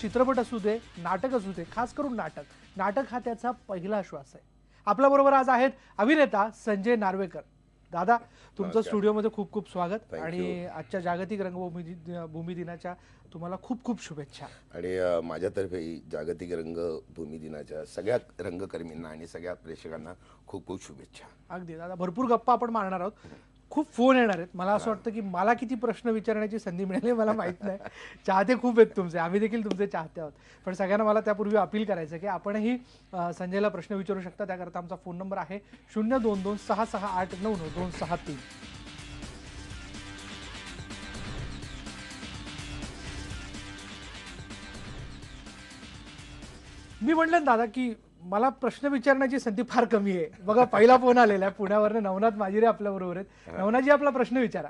चित्रपट असू दे, नाटक असू दे, खास करून नाटक हा त्याचा पहिला श्वास आहे. आपल्याबरोबर आज आहेत अभिनेता संजय नार्वेकर. दादा, तुमचं नमस्कार. स्टुडिओमध्ये खूप खूप स्वागत Thank आणि आजच्या जागतिक रंगभूमी दिनाच्या तुम्हाला खूप खूप शुभेच्छा. आणि माझ्यातर्फे जागतिक रंगभूमी दिनाच्या सगळ्या रंगकर्मींना आणि सगळ्या प्रेक्षकांना खूप खूप शुभेच्छा. अगदी दादा, भरपूर गप्पा आपण मारणार आहोत. खूप फोन येणार आहेत. मला असं वाटतं की मला किती प्रश्न विचारण्याची संधी मिळाली मला माहित नाही. चाहते खूप आहेत तुमचे, आम्ही देखील तुमचे चाहते आहोत. पण सगळ्यांना मला त्यापूर्वी अपील करायचं की आपणही संजयला प्रश्न विचारू शकता. त्याकरता आमचा फोन नंबर आहे 02266899263. मी म्हटलं ना दादा की मला प्रश्न विचारण्याची संधी फार कमी आहे. बघा, पहिला फोन आलेला आहे पुण्यावरनं. नवनाथ माजिरे आपल्या बरोबर आहेत. नवनाथजी, आपला प्रश्न विचारा.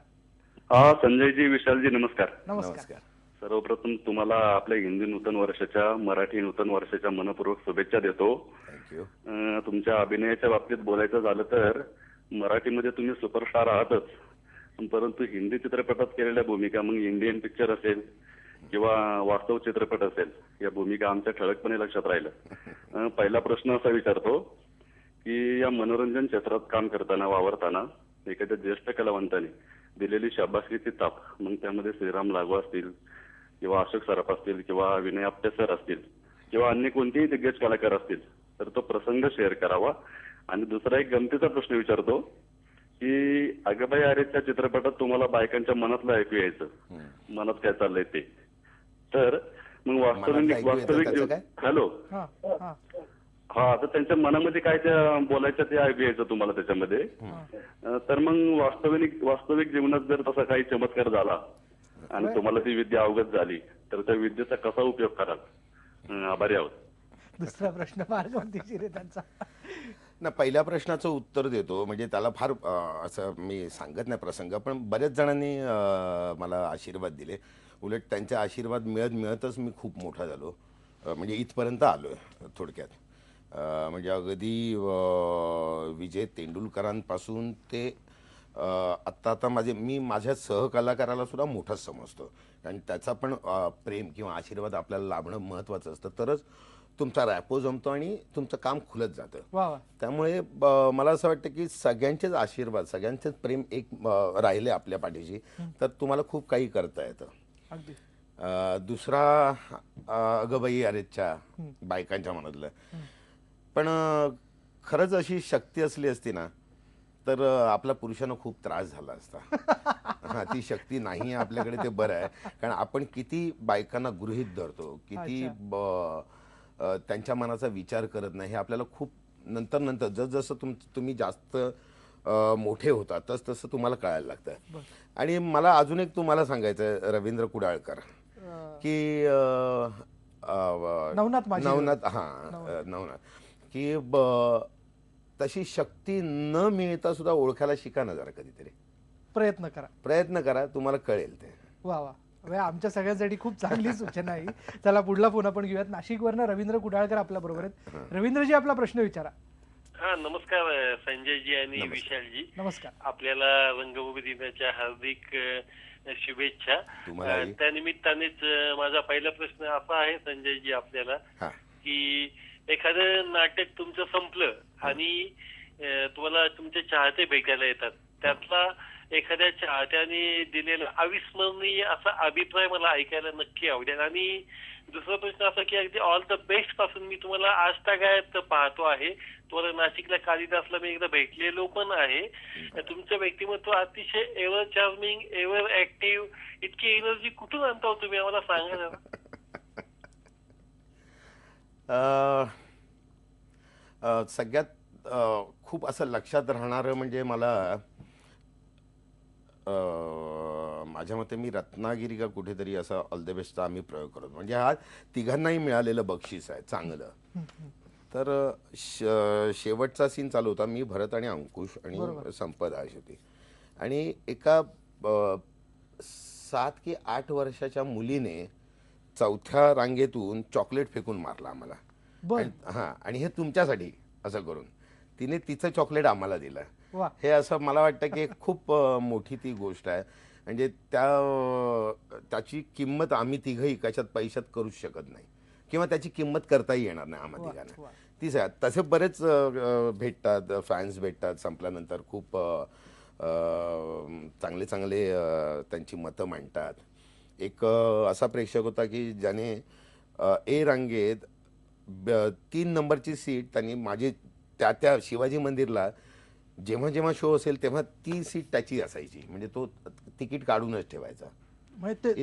हा, संजयजी, विशालजी, नमस्कार. नमस्कार. सर्वप्रथम तुम्हाला आपल्या हिंदी नूतन वर्षाच्या, मराठी नूतन वर्षाच्या मनपूर्वक शुभेच्छा देतो. थँक्यू. तुमच्या अभिनयाच्या बाबतीत बोलायचं झालं तर मराठीमध्ये तुम्ही सुपरस्टार आहातच, परंतु हिंदी चित्रपटात केलेल्या भूमिका, मग इंडियन पिक्चर असेल किंवा वास्तव चित्रपट असेल, या भूमिका आमच्या ठळकपणे लक्षात राहिलं. पहिला प्रश्न असा विचारतो की या मनोरंजन क्षेत्रात काम करताना, वावरताना एखाद्या ज्येष्ठ कलावंताने दिलेली शाबासकीची ताप, मग त्यामध्ये श्रीराम लागू असतील किंवा अशोक सराफ असतील किंवा विनय आपटे सर असतील किंवा अन्य कोणतेही दिग्गज कलाकार असतील, तर तो प्रसंग शेअर करावा. आणि दुसरा एक गमतीचा प्रश्न विचारतो की अगबाई अरेच्या चित्रपटात तुम्हाला बायकांच्या मनातलं ऐकू यायचं, मनात काय चाललंय ते, तर मग वास्तविक हॅलो हा, तर त्यांच्या मनामध्ये काय त्या बोलायचं ते ऐकू यायचं तुम्हाला त्याच्यामध्ये. तर मग वास्तविक जीवनात जर तसा काही चमत्कार झाला आणि तुम्हाला ती विद्या अवगत झाली, तर त्या विद्येचा कसा उपयोग कराल? आभारी आहोत. दुसरा प्रश्न फार गमतीशीर आहे त्यांचा. ना, पहिल्या प्रश्नाचं उत्तर देतो. म्हणजे त्याला फार असं मी सांगत नाही प्रसंग, पण बऱ्याच जणांनी मला आशीर्वाद दिले. उलट त्यांचे आशीर्वाद मिळतच मी खूप मोठा झालो. म्हणजे इथपर्यंत आलो आहे थोडक्यात. म्हणजे अगदी विजय तेंडुलकरांपासून ते आत्ता मी माझ्या सहकलाकाराला सुद्धा मोठाच समजतो. कारण त्याचा पण प्रेम किंवा आशीर्वाद आपल्याला लाभणं महत्त्वाचं असतं, तरच तुमचा रॅपो जमतो आणि तुमचं काम खुलत जातं. त्यामुळे मला असं वाटतं की सगळ्यांचेच आशीर्वाद, सगळ्यांचेच प्रेम एक राहिले आपल्या पाठीशी, तर तुम्हाला खूप काही करता येतं. दुसरा अगबाई अरेच्या बायकांच्या मनातलं, पण खरंच अशी शक्ती असली असती ना, तर आपल्या पुरुषांना खूप त्रास झाला असता. हा, ती शक्ती नाही आपल्याकडे, ते बरं आहे. कारण आपण किती बायकांना गृहीत धरतो, किती त्यांच्या मनाचा विचार करत नाही, हे आपल्याला खूप नंतर जसं तुम्ही जास्त मोठे होता तसं तुम्हाला कळायला लागतं. आणि मला अजून एक तुम्हाला सांगायचं आहे, रवींद्र कुडाळकर की नवनाथ की तशी शक्ती न मिळता सुद्धा ओळखायला शिका ना जरा, कधीतरी प्रयत्न करा, तुम्हाला कळेल ते. वा वा, आमच्या सगळ्यांसाठी खूप चांगली सूचना आहे. चला, पुढला फोन आपण घेऊयात. नाशिकवरनं रवींद्र कुडाळकर आपल्या बरोबर आहेत. रवींद्रजी, आपला प्रश्न विचारा. हा, नमस्कार संजयजी आणि विशालजी. नमस्कार. आपल्याला रंगभूमी दिनाच्या हार्दिक शुभेच्छा. त्यानिमित्तानेच माझा पहिला प्रश्न असा आहे संजयजी आपल्याला की एखादं नाटक तुमचं संपलं आणि तुम्हाला तुमचे चाहते भेटायला येतात, त्यातला एखाद्या चाहत्याने दिलेला अविस्मरणीय असा अभिप्राय मला ऐकायला नक्की आवडेल. आणि दुसरा प्रश्न असा की अगदी ऑल द बेस्ट पासून मी तुम्हाला आजतागायत पाहतो आहे. तुम्हाला नाशिकला कालिदासला मी एकदा भेटलेलो पण आहे. तुमचं व्यक्तिमत्व अतिशय एव्हर चार्मिंग, एव्हर ऍक्टिव्ह, इतकी एनर्जी कुठून आणता तुम्ही, आम्हाला सांगा ना. सगळ्यात खूप असं लक्षात राहणारं म्हणजे मला माझ्या मते मी रत्नागिरी का कुठेतरी असा ऑल द बेस्टचा आम्ही प्रयोग करतो. म्हणजे हा तिघांनाही मिळालेलं बक्षीस आहे चांगलं. तर शेवटचा सीन चालू होता, मी, भरत आणि अंकुश आणि संपदा अशी होती. आणि एका 7 की 8 वर्षाच्या मुलीने 4थ्या रांगेतून चॉकलेट फेकून मारला आम्हाला. हा, आणि हे तुमच्यासाठी असं करून तिने तिचं चॉकलेट आम्हाला दिलं. वा. हे असं मला वाटतं की खूप मोठी ती गोष्ट आहे. म्हणजे त्याची किंमत आम्ही तिघही कशात पैशात करूच शकत नाही किंवा त्याची किंमत करताही येणार नाही आम्हा तिघांना. तीच आहे. तसे बरेच भेटतात, फॅन्स भेटतात संपल्यानंतर, खूप चांगले चांगले त्यांची मतं मांडतात. एक असा प्रेक्षक होता की ज्याने ए रांगेत 3 नंबरची सीट त्यांनी माझी त्या शिवाजी मंदिरला जेव्हा जेव्हा शो असेल तेव्हा ती सीट त्याची असायची. म्हणजे तो तिकीट काढूनच ठेवायचा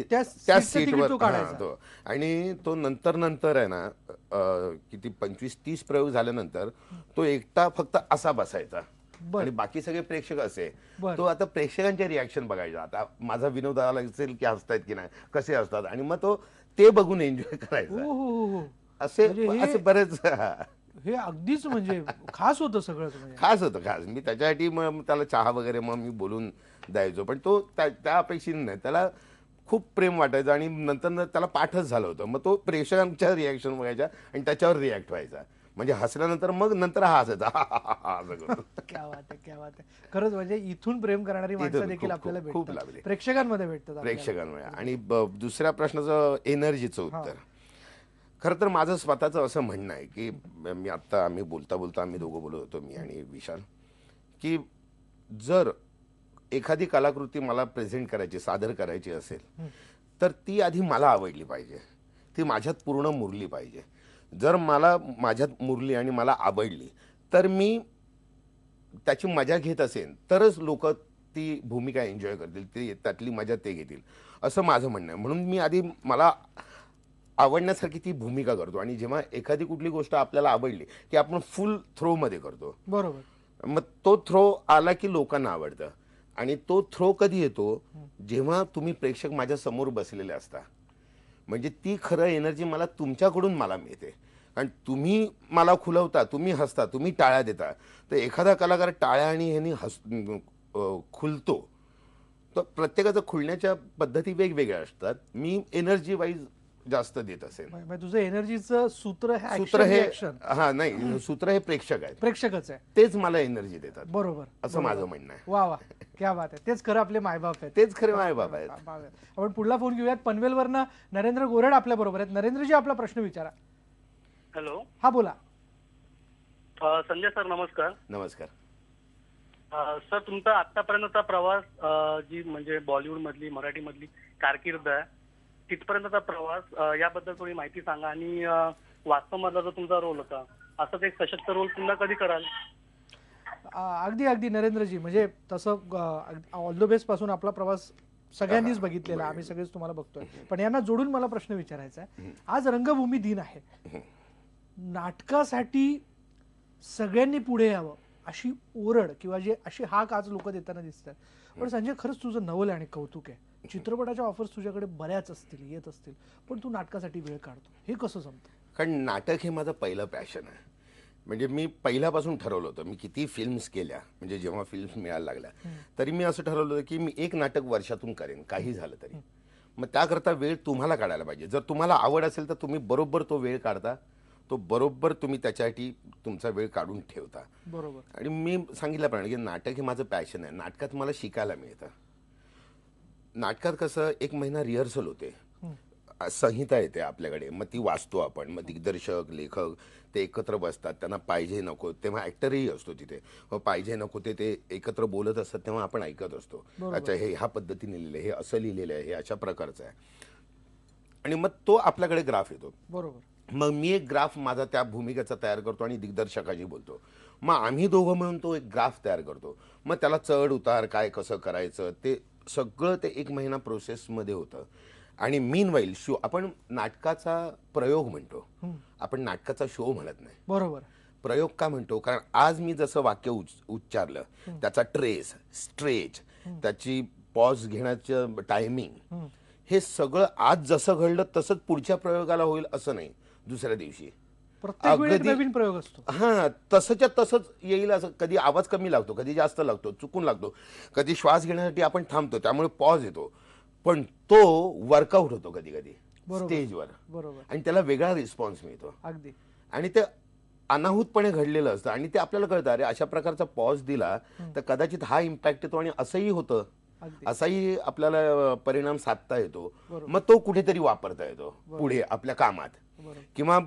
त्या सीटवर. तो आणि तो नंतर आहे ना किती 25-30 प्रयोग झाल्यानंतर तो एकटा फक्त असा बसायचा आणि बाकी सगळे प्रेक्षक असे. तो आता प्रेक्षकांचे रिॲक्शन बघायचा. आता माझा विनोद आला असेल की हसतायत की नाही, कसे असतात, आणि मग तो ते बघून एन्जॉय करायचा. असे बरेच. हे अगदीच म्हणजे खास होतं सगळंच. खास होतं, खास. मी त्याच्यासाठी मग त्याला चहा वगैरे मग मी बोलून द्यायचो, पण तो त्या अपेक्षेने नाही. त्याला खूप प्रेम वाटायचं आणि नंतर त्याला पाठच झालं होतं. मग तो प्रेक्षकांच्या रिॲक्शन बघायचा आणि त्याच्यावर रिॲक्ट व्हायचा. म्हणजे हसल्यानंतर मग नंतर हा हसायचा. क्या बात आहे, क्या बात आहे. खरंच म्हणजे इथून प्रेम करणारी माणसं देखील आपल्याला खूप भेटतात, लागली प्रेक्षकांमध्ये भेटतात. प्रेक्षकांमध्ये. आणि दुसऱ्या प्रश्नाचं एनर्जीचं उत्तर, खरं तर माझं स्वतःचं असं म्हणणं आहे की मी आत्ता आम्ही बोलता आम्ही दोघं बोलत होतो, मी आणि विशाल, की जर एखादी कलाकृती मला प्रेझेंट करायची, सादर करायची असेल तर ती आधी मला आवडली पाहिजे, ती माझ्यात पूर्ण मुरली पाहिजे. जर मला माझ्यात मुरली आणि मला आवडली तर मी त्याची मजा घेत असेल तरच लोक ती भूमिका एन्जॉय करतील, ती त्यातली मजा ते घेतील, असं माझं म्हणणं आहे. म्हणून मी आधी मला आवडण्यासारखी ती भूमिका करतो आणि जेव्हा एखादी कुठली गोष्ट आपल्याला आवडली की आपण फुल थ्रो मध्ये करतो. बरोबर. मग तो थ्रो आला की लोकांना आवडतं. आणि तो थ्रो कधी येतो, जेव्हा तुम्ही प्रेक्षक माझ्या समोर बसलेले असता. म्हणजे ती खरं एनर्जी मला तुमच्याकडून मला मिळते. कारण तुम्ही मला खुलवता, तुम्ही हसता, तुम्ही टाळ्या देता. तर एखादा कलाकार टाळ्या आणि ह्यांनी खुलतो. तर प्रत्येकाचं खुलण्याच्या पद्धती वेगवेगळ्या असतात. मी एनर्जी वाईज जास्त देत असेल. तुझं एनर्जीचं सूत्र नाही, सूत्र हे प्रेक्षक आहेत, प्रेक्षकच आहे, तेच मला एनर्जी देतात. बरोबर, असं माझं म्हणणं आहे. वा वा, क्या बात आहे. तेच खरं आपले मायबाप आहेत, तेच खरे मायबाप आहेत. आपण पुढला फोन घेऊयात. पनवेलवरनं नरेंद्र गोरड आपल्या बरोबर आहेत. नरेंद्रजी, आपला प्रश्न विचारा. हॅलो. हा, बोला. संजय सर, नमस्कार. नमस्कार सर, तुमचा आतापर्यंतचा प्रवास, जी म्हणजे बॉलिवूड मधली, मराठी मधली कारकीर्द आहे, तिथपर्यंतचा प्रवास, याबद्दल थोडी माहिती सांगा. आणि वास्तव मधला जो तुमचा रोल होता, असंच एक सशक्त रोल पुन्हा कधी कराल? अगदी अगदी नरेंद्रजी, म्हणजे तसं ऑल द बेस्ट पासून आपला प्रवास सगळ्यांनीच बघितलेला, आम्ही सगळेच तुम्हाला बघतोय. पण यांना जोडून मला प्रश्न विचारायचा आहे. आज रंगभूमी दिन आहे. नाटकासाठी सगळ्यांनी पुढे यावं अशी ओरड किंवा जे अशी हाक आज लोक देताना दिसतात. पण संजय, खरंच तुझं नवल आहे आणि कौतुक आहे. चित्रपटाच्या ऑफर्स तुझ्याकडे बऱ्याच असतील, येत असतील, पण तू नाटकासाठी वेळ काढतो, हे कसं जमतं? कारण नाटक हे माझं पहिलं पॅशन आहे. म्हणजे मी पहिल्यापासून ठरवलं होतं, मी किती फिल्म्स केल्या, म्हणजे जेव्हा फिल्म्स मिळायला लागल्या तरी मी असं ठरवलं होतं की मी एक नाटक वर्षातून करेन, काही झालं तरी. मग त्याकरता वेळ तुम्हाला काढायला पाहिजे. जर तुम्हाला आवड असेल तर तुम्ही बरोबर तो वेळ काढता, तो बरोबर तुम्ही त्याच्यासाठी तुमचा वेळ काढून ठेवता. बरोबर. आणि मी सांगितल्याप्रमाणे की नाटक हे माझं पॅशन आहे. नाटकात मला शिकायला मिळतं. नाटकात कसं 1 महिना रिहर्सल होते, संहिता येते आपल्याकडे, मग ती वाचतो आपण, मग दिग्दर्शक, लेखक ते एकत्र बसतात, त्यांना पाहिजे नको तेव्हा ऍक्टरही असतो तिथे, मग पाहिजे नको ते एकत्र बोलत असतात तेव्हा आपण ऐकत असतो. अच्छा, हे ह्या पद्धतीने लिहिलं, हे असं लिहिलेलं आहे, हे अशा प्रकारचं आहे. आणि मग तो आपल्याकडे ग्राफ येतो. बरोबर. मग मी एक ग्राफ माझा त्या भूमिकेचा तयार करतो आणि दिग्दर्शकाशी बोलतो. मग आम्ही दोघं मिळून तो एक ग्राफ तयार करतो. मग त्याला चढ उतार काय कसं करायचं ते सगळं ते 1 महिना प्रोसेसमध्ये होतं. आणि मीनवाईल शो, आपण नाटकाचा प्रयोग म्हणतो, आपण नाटकाचा शो म्हणत नाही. बरोबर. प्रयोग का म्हणतो? कारण आज मी जसं वाक्य उच्चारलं, त्याचा ट्रेस, स्ट्रेच, त्याची पॉज घेण्याचं टायमिंग, हे सगळं आज जसं घडलं तसंच पुढच्या प्रयोगाला होईल असं नाही. दुसऱ्या दिवशी प्रत्येक वेळी नवीन प्रयोग असतो. हा, तसंच्या तसंच येईल असं. कधी आवाज कमी लागतो, कधी जास्त लागतो, चुकून लागतो, कधी श्वास घेण्यासाठी आपण थांबतो त्यामुळे पॉज येतो, पण तो वर्कआउट होतो कधी कधी स्टेजवर. बरोबर. आणि त्याला वेगळा रिस्पॉन्स मिळतो. अगदी. आणि ते अनाहूतपणे घडलेलं असतं आणि ते आपल्याला कळतं, अरे अशा प्रकारचा पॉज दिला तर कदाचित हा इम्पॅक्ट येतो आणि असंही होतं, अगदी. असाही आपल्याला परिणाम साधता येतो. मग तो कुठेतरी वापरता येतो पुढे आपल्या कामात. किंवा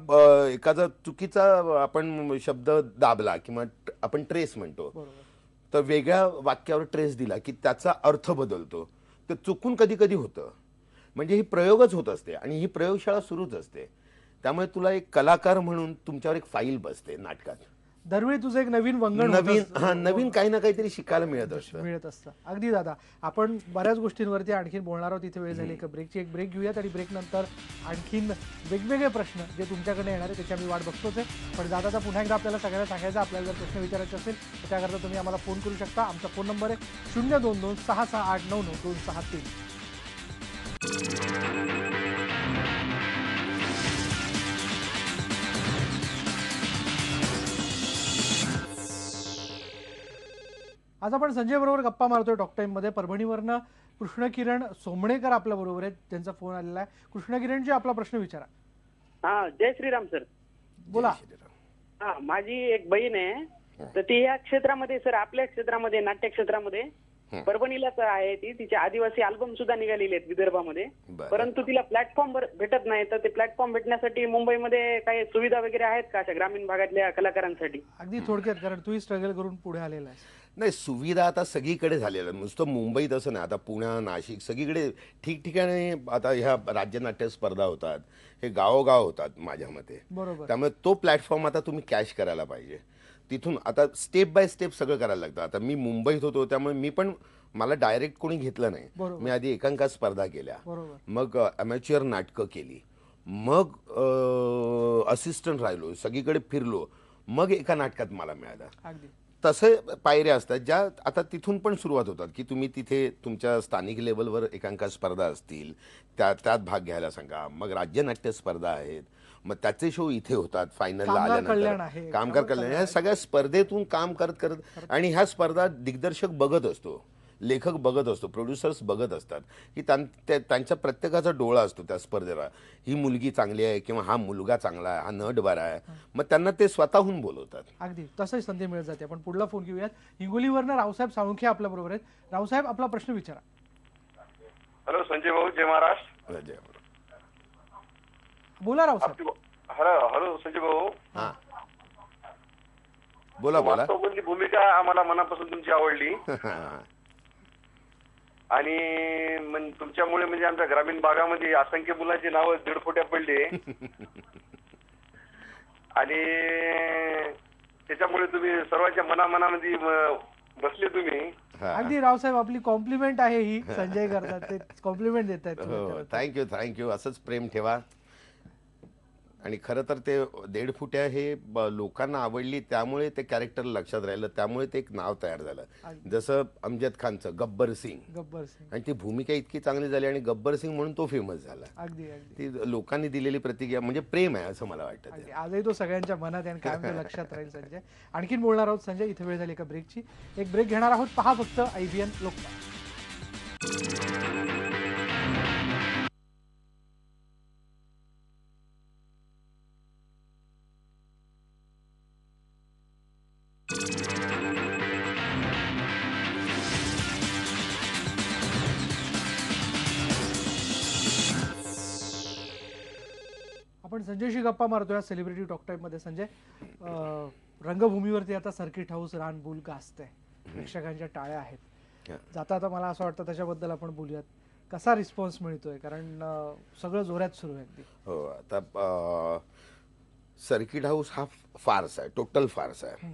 एखादा चुकीचा आपण शब्द दाबला किंवा आपण ट्रेस म्हणतो, तर वेगळ्या वाक्यावर ट्रेस दिला की त्याचा अर्थ बदलतो. तर चुकून कधी कधी होतं. म्हणजे ही प्रयोगच होत असते आणि ही प्रयोगशाळा सुरूच असते. त्यामुळे तुला एक कलाकार म्हणून तुमच्यावर एक फाईल बसते नाटकात. दरवेळी तुझं एक नवीन वंगण नवीन काही ना काहीतरी शिकायला मिळत असतं. अगदी दादा, आपण बऱ्याच गोष्टींवरती आणखीन बोलणार आहोत. इथे वेळ झाली एक ब्रेक घेऊयात आणि ब्रेक नंतर आणखीन वेगवेगळे प्रश्न जे तुमच्याकडे येणार आहे त्याची आम्ही वाट बघतोच आहे. पण दादाचा पुन्हा एकदा आपल्याला सगळ्यांना सांगायचं, आपल्याला जर प्रश्न विचारायचे असेल तर त्याकरता तुम्ही आम्हाला फोन करू शकता. आमचा फोन नंबर आहे 022-66899-263. आज आपण संजय बरोबर गप्पा मारतोय टॉक टाइम मध्ये. परभणीवरनं कृष्णकिरण सोमणेकर आपल्या बरोबर आहेत, त्यांचा फोन आलेला आहे. कृष्णकिरणजी, आपला प्रश्न विचारा. हा, जय श्रीराम सर. बोला. हा, माझी एक बहीण आहे, तर ती या क्षेत्रामध्ये सर, आपल्या क्षेत्रामध्ये नाट्य क्षेत्रामध्ये परभणीलाच आहे. ती तिचे आदिवासी अल्बम सुद्धा निघालेले आहेत विदर्भामध्ये, परंतु तिला प्लॅटफॉर्म भेटत नाही. तर ते प्लॅटफॉर्म भेटण्यासाठी मुंबईमध्ये काही सुविधा वगैरे आहेत का अशा ग्रामीण भागातल्या कलाकारांसाठी? अगदी थोडक्यात, कारण तूही स्ट्रगल करून पुढे आलेला आहे. नाही, सुविधा आता सगळीकडे झालेल्या, नुसतं मुंबईत असं नाही, आता पुणे, नाशिक सगळीकडे ठिकठिकाणी आता ह्या राज्यनाट्य स्पर्धा होतात, हे गावोगाव होतात माझ्या मते. बरोबर. त्यामुळे तो प्लॅटफॉर्म आता तुम्ही कॅश करायला पाहिजे. तिथून आता स्टेप बाय स्टेप सगळं करायला लागतं. आता मी मुंबईत होतो त्यामुळे मला डायरेक्ट कोणी घेतलं नाही. मी आधी एकांकिका स्पर्धा केल्या, मग अमॅच्युअर नाटकं केली, मग असिस्टंट राहिलो, सगळीकडे फिरलो, मग एका नाटकात मला मिळालं. तसे पायऱ्या असतात ज्या आता तिथून पण सुरुवात होतात की तुम्ही तिथे तुमच्या स्थानिक लेवलवर एकांकिका स्पर्धा असतील त्यात भाग घ्यायला सांगा. मग राज्यनाट्य स्पर्धा आहेत, मग त्याचे शो इथे होतात. फायनलला आल्यानंतर कामगार कल्याण, ह्या सगळ्या स्पर्धेतून काम करत आणि ह्या स्पर्धा दिग्दर्शक बघत असतो, लेखक बघत असतो, प्रोड्युसर्स बघत असतात की त्यांच्या प्रत्येकाचा डोळा असतो त्या स्पर्धेला. ही मुलगी चांगली आहे किंवा हा मुलगा चांगला आहे, हा नट बरा आहे, मग त्यांना ते स्वतःहून बोलवतात. अगदी तसंच संधी मिळत जाते. आपण पुढला फोन घेऊयात. हिंगोलीवरनं रावसाहेब साळुंखे आपल्या बरोबर आहेत. रावसाहेब, आपला प्रश्न विचारा. हॅलो संजय भाऊ, जय महाराष्ट्र. जय. बोला रावसाहेब. हॅलो संजय भाऊ. हा, बोला. वास्तवमधली भूमिका आम्हाला मनापासून तुमची आवडली आणि तुमच्यामुळे म्हणजे आमच्या ग्रामीण भागामध्ये असंख्य मुलांची नावं दीडफोट्या पडली आणि त्याच्यामुळे तुम्ही सर्वांच्या मनामध्ये बसले तुम्ही. अगदी रावसाहेब, आपली कॉम्प्लिमेंट आहे ही. संजय करतात ते कॉम्प्लिमेंट देत आहेत. थँक्यू. असंच प्रेम ठेवा. आणि खरं तर ते दीडफुट्या हे लोकांना आवडली, त्यामुळे ते कॅरेक्टर लक्षात राहिलं, त्यामुळे ते एक नाव तयार झालं. जसं अमजद खानचं गब्बर सिंग, आणि ती भूमिका इतकी चांगली झाली आणि गब्बर सिंग म्हणून तो फेमस झाला. ती लोकांनी दिलेली प्रतिक्रिया म्हणजे प्रेम आहे असं मला वाटतं. आजही तो सगळ्यांच्या मनात आहे, कायम लक्षात राहील. संजय, आणखीन बोलणार आहोत. संजय, इथे वेळ झाली एका ब्रेकची. एक ब्रेक घेणार आहोत. पहा फक्त IBN लोकमत. आपण संजयशी गप्पा मारतोय सेलिब्रिटी टॉक टाइम मध्ये. संजय, रंगभूमीवरती आता सर्किट हाऊस रानबुल गाजतंय, प्रेक्षकांच्या टाळ्या आहेत. जाता आता मला असं वाटतं त्याच्याबद्दल आपण बोलूयात. कसा रिस्पॉन्स मिळतोय, कारण सगळं जोरात सुरू आहे अगदी. हो, आता सर्किट हाऊस हा फार्स आहे, टोटल फार्स आहे.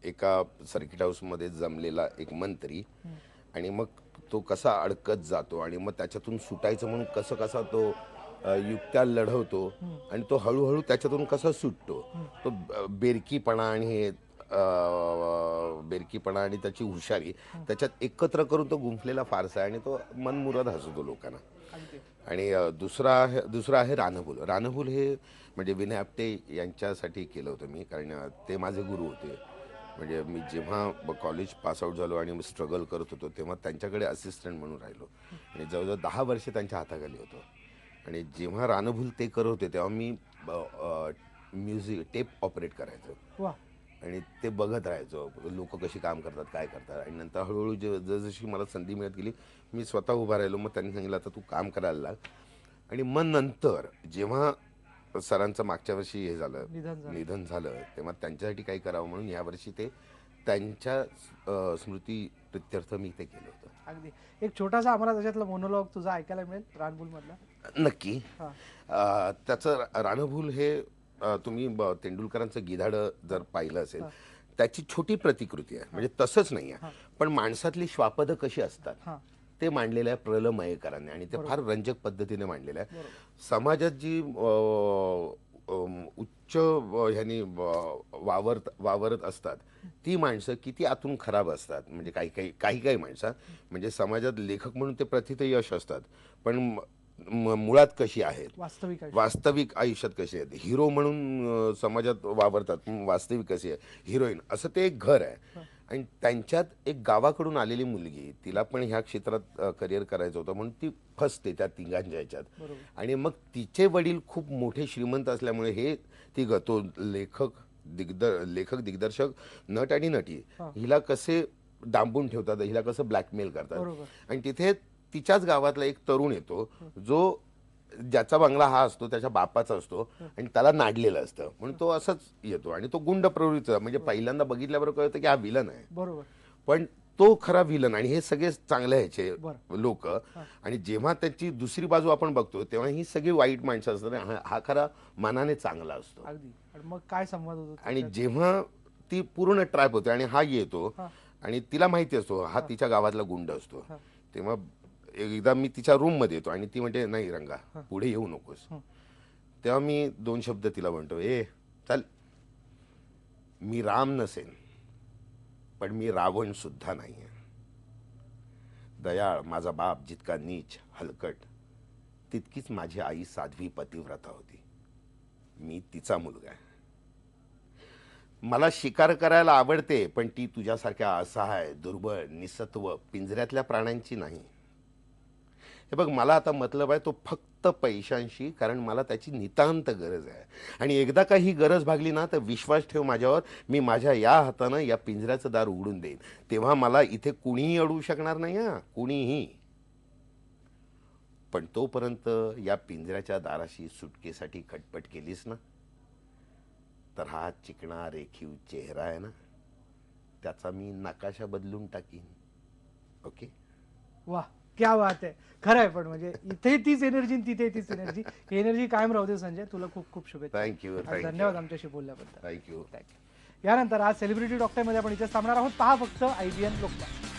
एका सर्किट हाऊसमध्ये जमलेला एक मंत्री आणि मग तो कसा अडकत जातो आणि मग त्याच्यातून सुटायचं म्हणून कसा तो युक्त्या लढवतो आणि तो हळूहळू त्याच्यातून कसा सुटतो. तो बेरकीपणा आणि त्याची हुशारी त्याच्यात एकत्र करून तो गुंफलेला फारसा आहे आणि तो मनमुराद हसवतो लोकांना. आणि दुसरा आहे रानभूल. हे म्हणजे विनय आपटे यांच्यासाठी केलं होतं मी, कारण ते माझे गुरु होते. म्हणजे मी जेव्हा कॉलेज पासआउट झालो आणि मी स्ट्रगल करत होतो तेव्हा त्यांच्याकडे असिस्टंट म्हणून राहिलो आणि जवळजवळ 10 वर्ष त्यांच्या हाताखाली होतो. आणि जेव्हा रानभूल ते करत होते तेव्हा मी म्युझिक टेप ऑपरेट करायचं वा आणि ते बघत राहायचो लोक कशी काम करतात काय करतात. आणि नंतर हळूहळू जशी मला संधी मिळत गेली मी स्वतः उभा राहिलो. मग त्यांनी सांगितलं आता तू काम करायला लाग. आणि मग नंतर जेव्हा सरांचं मागच्या वर्षी हे झालं निधन झालं तेव्हा त्यांच्यासाठी काही करावं म्हणून यावर्षी ते त्यांच्या स्मृती प्रित्यर्थ मी ते केलं होतं. अगदी एक छोटासा आम्हाला त्याच्यातला मोनोलॉग तुझा ऐकायला मिळेल रानबुल मधला. नक्की. त्याचं रानभूल हे तुम्ही तेंडुलकरांचं गिधाडं जर पाहिलं असेल त्याची छोटी प्रतिकृती आहे. म्हणजे तसंच नाही आहे पण माणसातली श्वापदं कशी असतात ते मांडलेलं आहे प्र. ल. मयेकरांनी आणि ते फार रंजक पद्धतीने मांडलेलं आहे. समाजात जी उच्च ह्यांनी वावरत असतात ती माणसं किती आतून खराब असतात. म्हणजे काही माणसं म्हणजे समाजात लेखक म्हणून ते प्रथित यश असतात पण मुळात कशी आहेत वास्तविक आयुष्यात कशी आहेत. हिरो म्हणून समाजात वावरतात वास्तविक कशी आहे हिरोईन असं ते एक घर आहे. आणि त्यांच्यात एक गावाकडून आलेली मुलगी तिला पण ह्या क्षेत्रात करिअर करायचं होतं म्हणून ती फसते त्या तिघांच्या ह्याच्यात. आणि मग तिचे वडील खूप मोठे श्रीमंत असल्यामुळे हे तिघं तो लेखक दिग्दर्शक नट आणि नटी हिला कसे डांबून ठेवतात हिला कसं ब्लॅकमेल करतात. आणि तिथे तिच्याच गावातला एक तरुण येतो जो ज्याचा बंगला हा असतो त्याच्या बापाचा असतो आणि त्याला नाडलेलं असतं म्हणून तो असंच येतो आणि तो गुंड प्रवृत्तीचा म्हणजे पहिल्यांदा बघितल्यावर कळतं की हा विलन आहे. बरोबर. पण तो खरा विलन आणि हे सगळे चांगले ह्याचे लोक. आणि जेव्हा त्याची दुसरी बाजू आपण बघतो तेव्हा ही सगळी वाईट माणसं असतात हा खरा मनाने चांगला असतो. मग काय संवाद होतो आणि जेव्हा ती पूर्ण ट्रॅप होते आणि हा येतो आणि तिला माहिती असतो हा तिच्या गावातला गुंड असतो तेव्हा एकदा मी तिच्या रूम मध्ये येतो आणि ती म्हणते नाही रंगा पुढे येऊ नकोस. तेव्हा मी 2 शब्द तिला म्हणतो चल मी राम नसेन पण मी रावण सुद्धा नाहीये. दयाळ माझा बाप जितका नीच हलकट तितकीच माझी आई साध्वी पतिव्रता होती. मी तिचा मुलगा आहे. मला शिकार करायला आवडते पण ती तुझ्यासारख्या असहाय दुर्बळ निसत्व पिंजऱ्यातल्या प्राण्यांची नाही. हे बघ मला आता मतलब आहे तो फक्त पैशांशी कारण मला त्याची नितांत गरज आहे. आणि एकदा का ही गरज भागली ना तर विश्वास ठेव माझ्यावर मी माझ्या या हातानं या पिंजऱ्याचं दार उघडून देईन. तेव्हा मला इथे कुणीही अडवू शकणार नाही कुणीही. पण तोपर्यंत या पिंजऱ्याच्या दाराशी सुटकेसाठी खटपट केलीस ना तर हा चिकणा रेखीव चेहरा आहे ना त्याचा मी नकाशा बदलून टाकीन. ओके. वा क्या बात आहे. खरं आहे पण म्हणजे इथे तीच एनर्जी तिथे तीच एनर्जी कायम राहू दे संजय. तुला खूप खूप शुभेच्छा. थँक्यू. धन्यवाद आमच्याशी बोलल्याबद्दल. थँक्यू. यानंतर आज सेलिब्रिटी डॉक्टर मध्ये आपण इथे थांबणार आहोत. पहा फक्त IBN लोकमत.